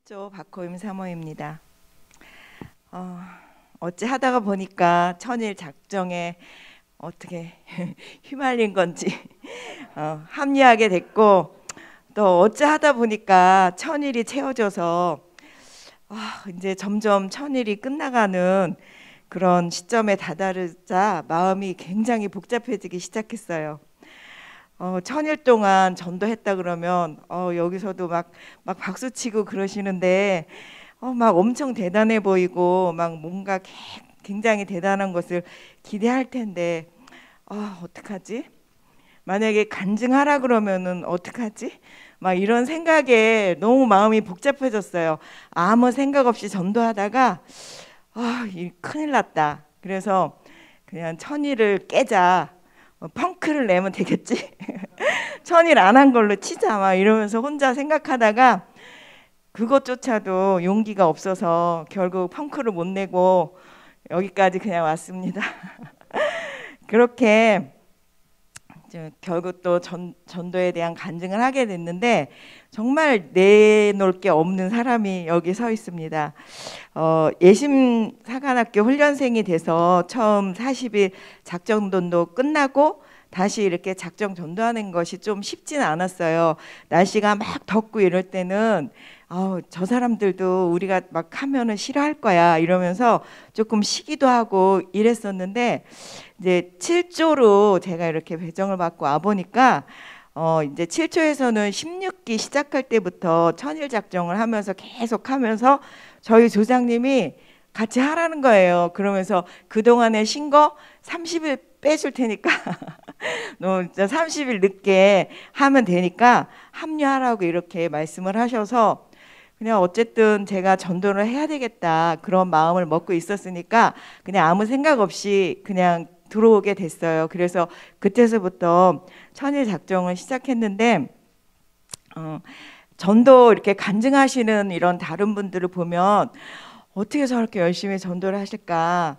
7조 박호임 사모입니다. 어찌 하다가 보니까 천일 작정에 어떻게 휘말린 건지 합류하게 됐고, 또 어찌 하다 보니까 천일이 채워져서 이제 점점 천일이 끝나가는 그런 시점에 다다르자 마음이 굉장히 복잡해지기 시작했어요. 천일 동안 전도했다 그러면 여기서도 막 박수치고 그러시는데 막 엄청 대단해 보이고 막 뭔가 굉장히 대단한 것을 기대할 텐데 어떡하지? 만약에 간증하라 그러면은 어떡하지? 막 이런 생각에 너무 마음이 복잡해졌어요. 아무 생각 없이 전도하다가 큰일 났다. 그래서 그냥 천일을 깨자. 펑크를 내면 되겠지. 천일 안 한 걸로 치자 막 이러면서 혼자 생각하다가 그것조차도 용기가 없어서 결국 펑크를 못 내고 여기까지 그냥 왔습니다. 그렇게 결국 또 전도에 대한 간증을 하게 됐는데 정말 내놓을 게 없는 사람이 여기 서 있습니다. 예심 사관학교 훈련생이 돼서 처음 40일 작정전도 끝나고 다시 이렇게 작정 전도하는 것이 좀 쉽지는 않았어요. 날씨가 막 덥고 이럴 때는 저 사람들도 우리가 막 하면은 싫어할 거야 이러면서 조금 쉬기도 하고 이랬었는데, 이제 7조로 제가 이렇게 배정을 받고 와 보니까 이제 7조에서는 16기 시작할 때부터 천일 작정을 하면서 계속 하면서 저희 조장님이 같이 하라는 거예요. 그러면서 그동안에 쉰 거 30일 빼줄 테니까 너 30일 늦게 하면 되니까 합류하라고 이렇게 말씀을 하셔서, 그냥 어쨌든 제가 전도를 해야 되겠다 그런 마음을 먹고 있었으니까 그냥 아무 생각 없이 그냥 들어오게 됐어요. 그래서 그때서부터 천일 작정을 시작했는데, 전도 이렇게 간증하시는 이런 다른 분들을 보면 어떻게 저렇게 열심히 전도를 하실까.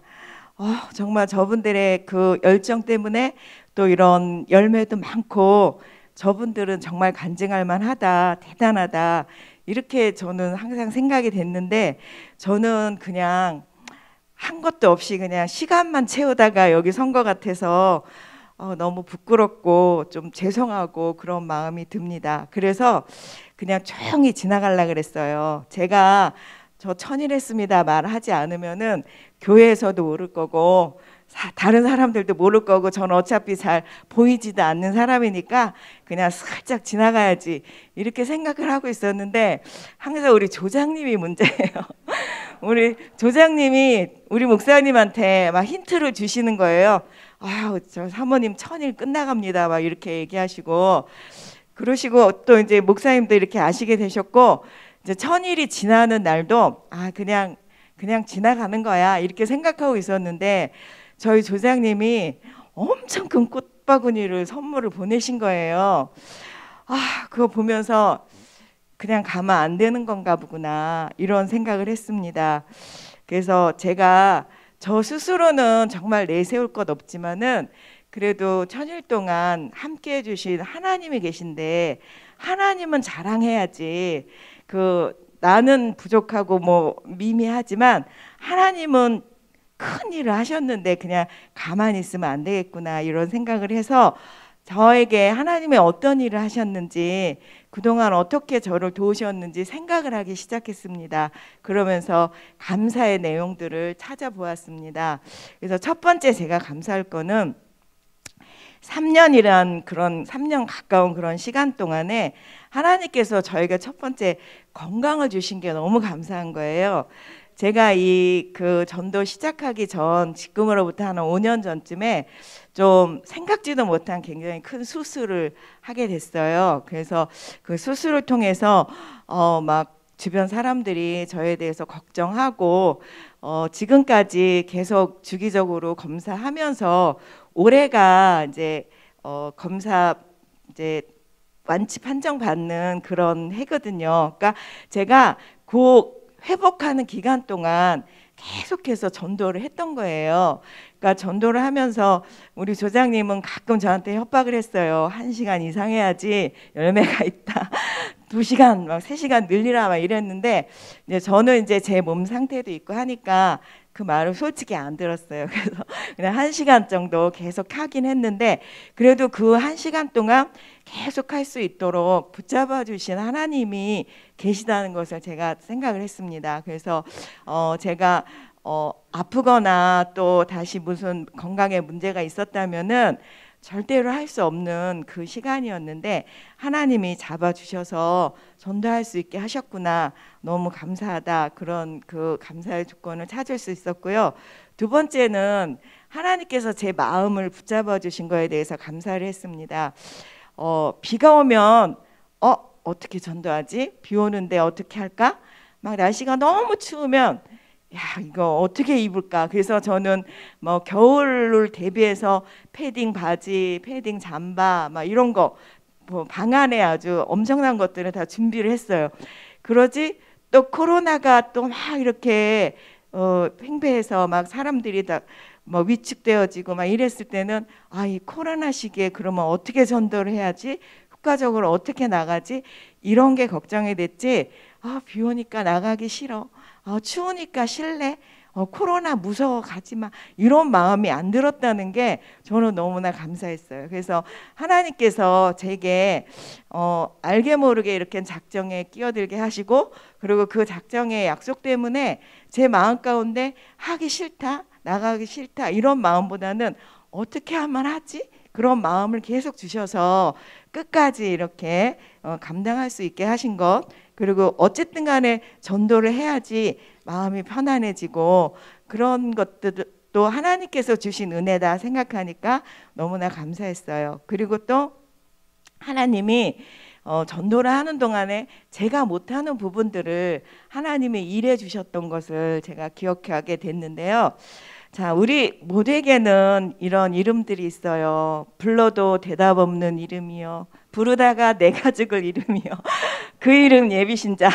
정말 저분들의 그 열정 때문에 또 이런 열매도 많고 저분들은 정말 간증할 만하다, 대단하다, 이렇게 저는 항상 생각이 됐는데, 저는 그냥 한 것도 없이 그냥 시간만 채우다가 여기 선 것 같아서 너무 부끄럽고 좀 죄송하고 그런 마음이 듭니다. 그래서 그냥 조용히 지나가려고 그랬어요. 제가 저 천일했습니다 말하지 않으면은 교회에서도 모를 거고 다른 사람들도 모를 거고 저는 어차피 잘 보이지도 않는 사람이니까 그냥 살짝 지나가야지 이렇게 생각을 하고 있었는데, 항상 우리 조장님이 문제예요. 우리 조장님이 우리 목사님한테 막 힌트를 주시는 거예요. 저 사모님 천일 끝나갑니다 막 이렇게 얘기하시고 그러시고, 또 이제 목사님도 이렇게 아시게 되셨고, 이제 천일이 지나는 날도 그냥 지나가는 거야 이렇게 생각하고 있었는데, 저희 조장님이 엄청 큰 꽃바구니를 선물을 보내신 거예요. 그거 보면서 그냥 가면 안 되는 건가 보구나 이런 생각을 했습니다. 그래서 제가 저 스스로는 정말 내세울 것 없지만은 그래도 천일 동안 함께 해주신 하나님이 계신데 하나님은 자랑해야지. 나는 부족하고 뭐 미미하지만 하나님은 큰 일을 하셨는데 그냥 가만히 있으면 안 되겠구나 이런 생각을 해서 저에게 하나님이 어떤 일을 하셨는지, 그동안 어떻게 저를 도우셨는지 생각을 하기 시작했습니다. 그러면서 감사의 내용들을 찾아보았습니다. 그래서 첫 번째 제가 감사할 거는 3년이란 그런 3년 가까운 그런 시간 동안에 하나님께서 저희가 첫 번째 건강을 주신 게 너무 감사한 거예요. 제가 그 전도 시작하기 전, 지금으로부터 한 5년 전쯤에 좀 생각지도 못한 굉장히 큰 수술을 하게 됐어요. 그래서 그 수술을 통해서 막 주변 사람들이 저에 대해서 걱정하고 지금까지 계속 주기적으로 검사하면서 올해가 이제 검사 이제 완치 판정 받는 그런 해거든요. 그러니까 제가 회복하는 기간 동안 계속해서 전도를 했던 거예요. 그러니까 전도를 하면서 우리 조장님은 가끔 저한테 협박을 했어요. 1시간 이상 해야지 열매가 있다. 2시간 막 3시간 늘리라 막 이랬는데 이제 저는 이제 제 몸 상태도 있고 하니까 그 말을 솔직히 안 들었어요. 그래서 그냥 1시간 정도 계속 하긴 했는데 그래도 그 1시간 동안 계속 할 수 있도록 붙잡아 주신 하나님이 계시다는 것을 제가 생각을 했습니다. 그래서 제가 아프거나 또 다시 무슨 건강에 문제가 있었다면은 절대로 할 수 없는 그 시간이었는데 하나님이 잡아주셔서 전도할 수 있게 하셨구나. 너무 감사하다. 그런 그 감사의 조건을 찾을 수 있었고요. 두 번째는 하나님께서 제 마음을 붙잡아 주신 거에 대해서 감사를 했습니다. 비가 오면 어떻게 전도하지? 비 오는데 어떻게 할까? 막 날씨가 너무 추우면 야, 이거 어떻게 입을까? 그래서 저는 뭐 겨울을 대비해서 패딩 바지, 패딩 잠바 막 이런 거 뭐 방 안에 아주 엄청난 것들을 다 준비를 했어요. 그러지 또 코로나가 또 막 이렇게 팽배해서 막 사람들이 다 뭐 위축되어지고 막 이랬을 때는 이 코로나 시기에 그러면 어떻게 전도를 해야지? 효과적으로 어떻게 나가지? 이런 게 걱정이 됐지. 비 오니까 나가기 싫어. 추우니까 실내. 코로나 무서워 가지 마. 이런 마음이 안 들었다는 게 저는 너무나 감사했어요. 그래서 하나님께서 제게 알게 모르게 이렇게 작정에 끼어들게 하시고 그리고 그 작정의 약속 때문에 제 마음 가운데 하기 싫다, 나가기 싫다 이런 마음보다는 어떻게 하면 하지? 그런 마음을 계속 주셔서 끝까지 이렇게 감당할 수 있게 하신 것 그리고 어쨌든 간에 전도를 해야지 마음이 편안해지고 그런 것들도 하나님께서 주신 은혜다 생각하니까 너무나 감사했어요. 그리고 또 하나님이 전도를 하는 동안에 제가 못하는 부분들을 하나님이 일해 주셨던 것을 제가 기억하게 됐는데요. 자, 우리 모두에게는 이런 이름들이 있어요. 불러도 대답 없는 이름이요. 부르다가 내가 죽을 이름이요. 그 이름 예비신자.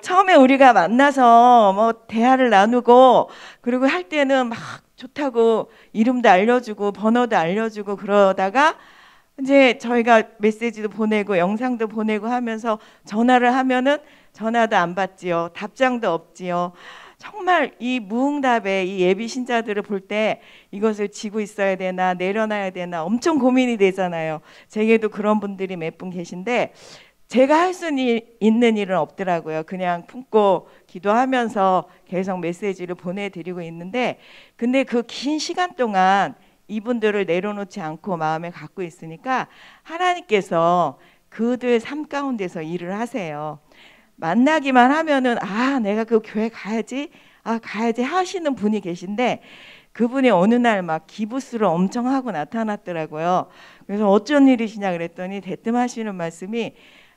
처음에 우리가 만나서 뭐 대화를 나누고 그리고 할 때는 막 좋다고 이름도 알려주고 번호도 알려주고 그러다가 이제 저희가 메시지도 보내고 영상도 보내고 하면서 전화를 하면은 전화도 안 받지요. 답장도 없지요. 정말 이 무응답의 이 예비 신자들을 볼 때 이것을 지고 있어야 되나 내려놔야 되나 엄청 고민이 되잖아요. 제게도 그런 분들이 몇 분 계신데 제가 할 수 있는 일은 없더라고요. 그냥 품고 기도하면서 계속 메시지를 보내드리고 있는데 근데 그 긴 시간 동안 이분들을 내려놓지 않고 마음에 갖고 있으니까 하나님께서 그들 삶 가운데서 일을 하세요. 만나기만 하면은 내가 그 교회 가야지 가야지 하시는 분이 계신데 그분이 어느 날 막 기부스를 엄청 하고 나타났더라고요. 그래서 어쩐 일이시냐 그랬더니 대뜸 하시는 말씀이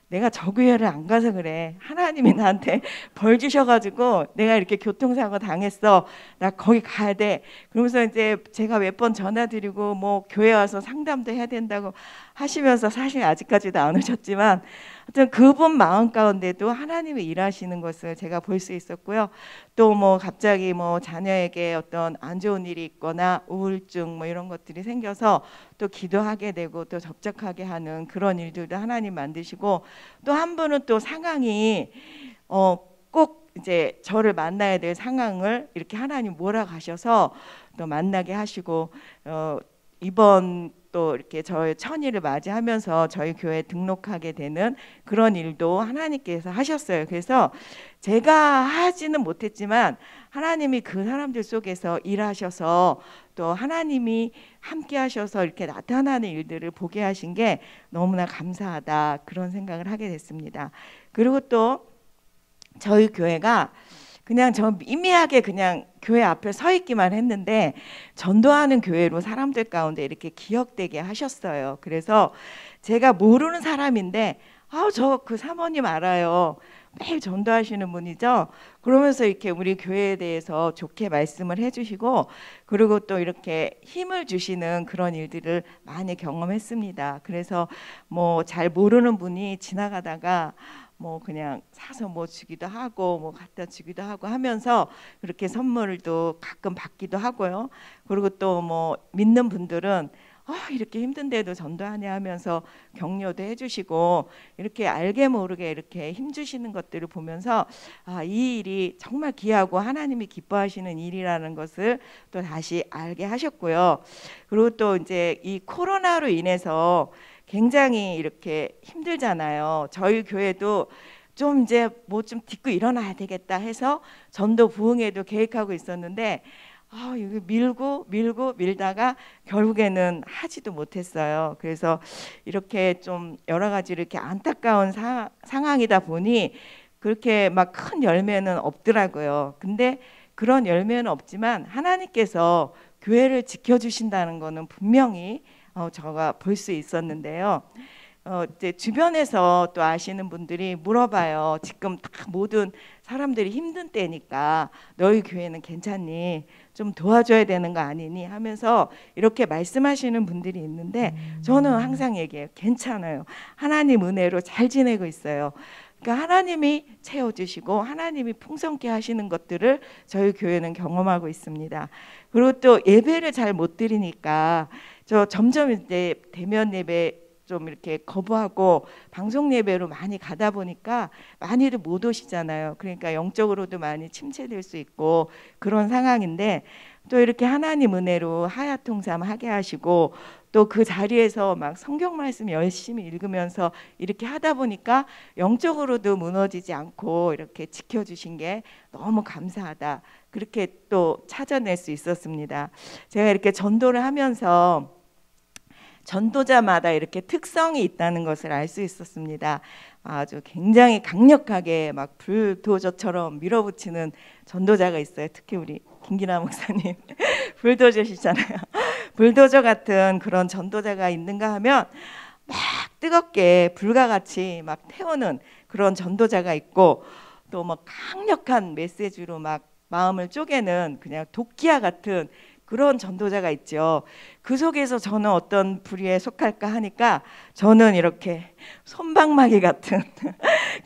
내가 저 교회를 안 가서 그래. 하나님이 나한테 벌 주셔가지고 내가 이렇게 교통사고 당했어. 나 거기 가야 돼. 그러면서 이제 제가 몇 번 전화드리고 뭐 교회 와서 상담도 해야 된다고 하시면서 사실 아직까지도 안 오셨지만 하여튼 그분 마음 가운데도 하나님이 일하시는 것을 제가 볼 수 있었고요. 또 뭐 갑자기 뭐 자녀에게 어떤 안 좋은 일이 있거나 우울증 뭐 이런 것들이 생겨서 또 기도하게 되고 또 접촉하게 하는 그런 일들도 하나님 만드시고 또 한 분은 또 상황이 꼭 이제 저를 만나야 될 상황을 이렇게 하나님 몰아가셔서 또 만나게 하시고 이번 또 이렇게 저의 천일을 맞이하면서 저희 교회에 등록하게 되는 그런 일도 하나님께서 하셨어요. 그래서 제가 하지는 못했지만 하나님이 그 사람들 속에서 일하셔서 또 하나님이 함께 하셔서 이렇게 나타나는 일들을 보게 하신 게 너무나 감사하다 그런 생각을 하게 됐습니다. 그리고 또 저희 교회가 그냥 저 미미하게 그냥 교회 앞에 서 있기만 했는데 전도하는 교회로 사람들 가운데 이렇게 기억되게 하셨어요. 그래서 제가 모르는 사람인데 저 그 사모님 알아요. 매일 전도하시는 분이죠. 그러면서 이렇게 우리 교회에 대해서 좋게 말씀을 해주시고 그리고 또 이렇게 힘을 주시는 그런 일들을 많이 경험했습니다. 그래서 뭐 잘 모르는 분이 지나가다가 뭐 그냥 사서 뭐 주기도 하고 뭐 갖다 주기도 하고 하면서 그렇게 선물도 가끔 받기도 하고요. 그리고 또 뭐 믿는 분들은 이렇게 힘든데도 전도하냐 하면서 격려도 해주시고 이렇게 알게 모르게 이렇게 힘주시는 것들을 보면서 이 일이 정말 귀하고 하나님이 기뻐하시는 일이라는 것을 또 다시 알게 하셨고요. 그리고 또 이제 이 코로나로 인해서 굉장히 이렇게 힘들잖아요. 저희 교회도 좀 이제 뭐 좀 딛고 일어나야 되겠다 해서 전도 부흥회도 계획하고 있었는데 이거 밀고 밀다가 결국에는 하지도 못했어요. 그래서 이렇게 좀 여러 가지 이렇게 안타까운 상황이다 보니 그렇게 막 큰 열매는 없더라고요. 근데 그런 열매는 없지만 하나님께서 교회를 지켜주신다는 거는 분명히 제가 볼 수 있었는데요. 이제 주변에서 또 아시는 분들이 물어봐요. 지금 다 모든 사람들이 힘든 때니까 너희 교회는 괜찮니? 좀 도와줘야 되는 거 아니니? 하면서 이렇게 말씀하시는 분들이 있는데 저는 항상 얘기해요. 괜찮아요. 하나님 은혜로 잘 지내고 있어요. 그러니까 하나님이 채워주시고 하나님이 풍성케 하시는 것들을 저희 교회는 경험하고 있습니다. 그리고 또 예배를 잘 못 드리니까 저 점점 이제 대면 예배 좀 이렇게 거부하고 방송 예배로 많이 가다 보니까 많이들 못 오시잖아요. 그러니까 영적으로도 많이 침체될 수 있고 그런 상황인데 또 이렇게 하나님 은혜로 하야통삼 하게 하시고 또 그 자리에서 막 성경 말씀 열심히 읽으면서 이렇게 하다 보니까 영적으로도 무너지지 않고 이렇게 지켜주신 게 너무 감사하다. 그렇게 또 찾아낼 수 있었습니다. 제가 이렇게 전도를 하면서 전도자마다 이렇게 특성이 있다는 것을 알 수 있었습니다. 아주 굉장히 강력하게 막 불도저처럼 밀어붙이는 전도자가 있어요. 특히 우리 김기나 목사님 불도저시잖아요. 불도저 같은 그런 전도자가 있는가 하면 막 뜨겁게 불과 같이 막 태우는 그런 전도자가 있고 또 막 강력한 메시지로 막 마음을 쪼개는 그냥 도끼와 같은 그런 전도자가 있죠. 그 속에서 저는 어떤 부류에 속할까 하니까 저는 이렇게 솜방망이 같은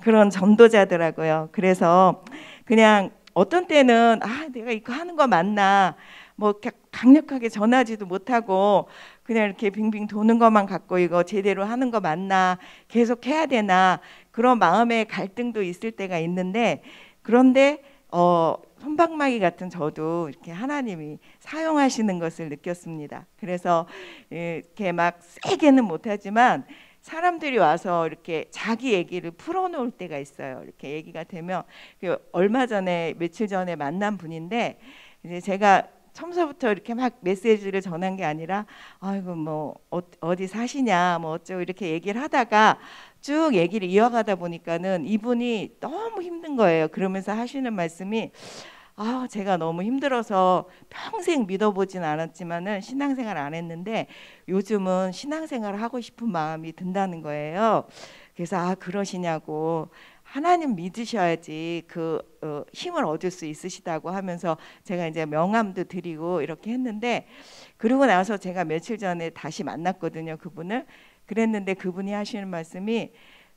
그런 전도자더라고요. 그래서 그냥 어떤 때는 내가 이거 하는 거 맞나 뭐 강력하게 전하지도 못하고 그냥 이렇게 빙빙 도는 것만 갖고 이거 제대로 하는 거 맞나 계속 해야 되나 그런 마음의 갈등도 있을 때가 있는데 그런데 손방망이 같은 저도 이렇게 하나님이 사용하시는 것을 느꼈습니다. 그래서 이렇게 막 세게는 못하지만 사람들이 와서 이렇게 자기 얘기를 풀어놓을 때가 있어요. 이렇게 얘기가 되면 얼마 전에 며칠 전에 만난 분인데 이제 제가 처음서부터 이렇게 막 메시지를 전한 게 아니라 아이고 뭐 어디 사시냐 뭐 어쩌고 이렇게 얘기를 하다가 쭉 얘기를 이어가다 보니까는 이분이 너무 힘든 거예요. 그러면서 하시는 말씀이 제가 너무 힘들어서 평생 믿어보진 않았지만은 신앙생활 안 했는데 요즘은 신앙생활을 하고 싶은 마음이 든다는 거예요. 그래서 그러시냐고 하나님 믿으셔야지 힘을 얻을 수 있으시다고 하면서 제가 이제 명함도 드리고 이렇게 했는데 그러고 나서 제가 며칠 전에 다시 만났거든요. 그분을. 그랬는데 그분이 하시는 말씀이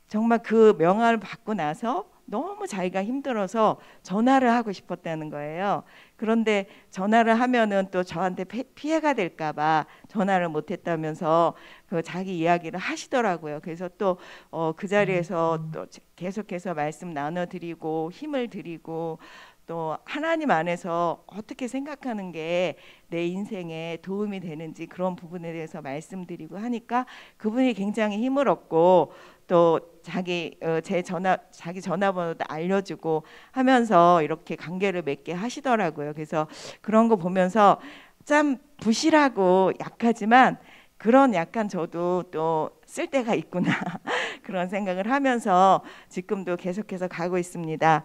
정말 그 명함을 받고 나서 너무 자기가 힘들어서 전화를 하고 싶었다는 거예요. 그런데 전화를 하면은 또 저한테 피해가 될까 봐 전화를 못 했다면서 그 자기 이야기를 하시더라고요. 그래서 또 그 자리에서 또 계속해서 말씀 나눠 드리고 힘을 드리고 또 하나님 안에서 어떻게 생각하는 게 내 인생에 도움이 되는지 그런 부분에 대해서 말씀드리고 하니까 그분이 굉장히 힘을 얻고 또 자기 전화번호도 알려주고 하면서 이렇게 관계를 맺게 하시더라고요. 그래서 그런 거 보면서 참 부실하고 약하지만 그런 약한 저도 또 쓸 때가 있구나 그런 생각을 하면서 지금도 계속해서 가고 있습니다.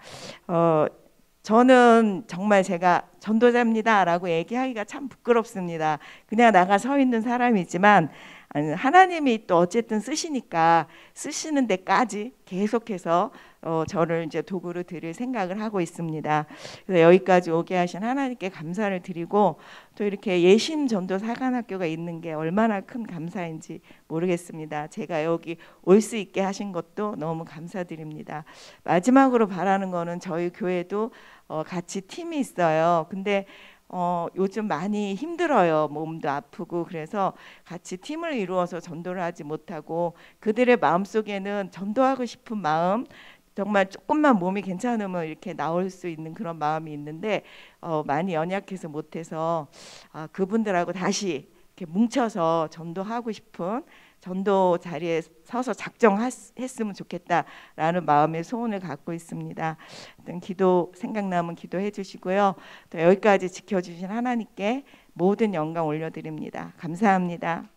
저는 정말 제가 전도자입니다라고 얘기하기가 참 부끄럽습니다. 그냥 나가 서 있는 사람이지만 하나님이 또 어쨌든 쓰시니까 쓰시는 데까지 계속해서 저를 이제 도구로 드릴 생각을 하고 있습니다. 그래서 여기까지 오게 하신 하나님께 감사를 드리고 또 이렇게 예심 전도 사관학교가 있는 게 얼마나 큰 감사인지 모르겠습니다. 제가 여기 올 수 있게 하신 것도 너무 감사드립니다. 마지막으로 바라는 거는 저희 교회도 같이 팀이 있어요. 근데 요즘 많이 힘들어요. 몸도 아프고 그래서 같이 팀을 이루어서 전도를 하지 못하고 그들의 마음속에는 전도하고 싶은 마음 정말 조금만 몸이 괜찮으면 이렇게 나올 수 있는 그런 마음이 있는데 많이 연약해서 못해서 그분들하고 다시 이렇게 뭉쳐서 전도하고 싶은 전도 자리에 서서 작정했으면 좋겠다라는 마음의 소원을 갖고 있습니다. 기도 생각나면 기도해 주시고요. 또 여기까지 지켜주신 하나님께 모든 영광 올려드립니다. 감사합니다.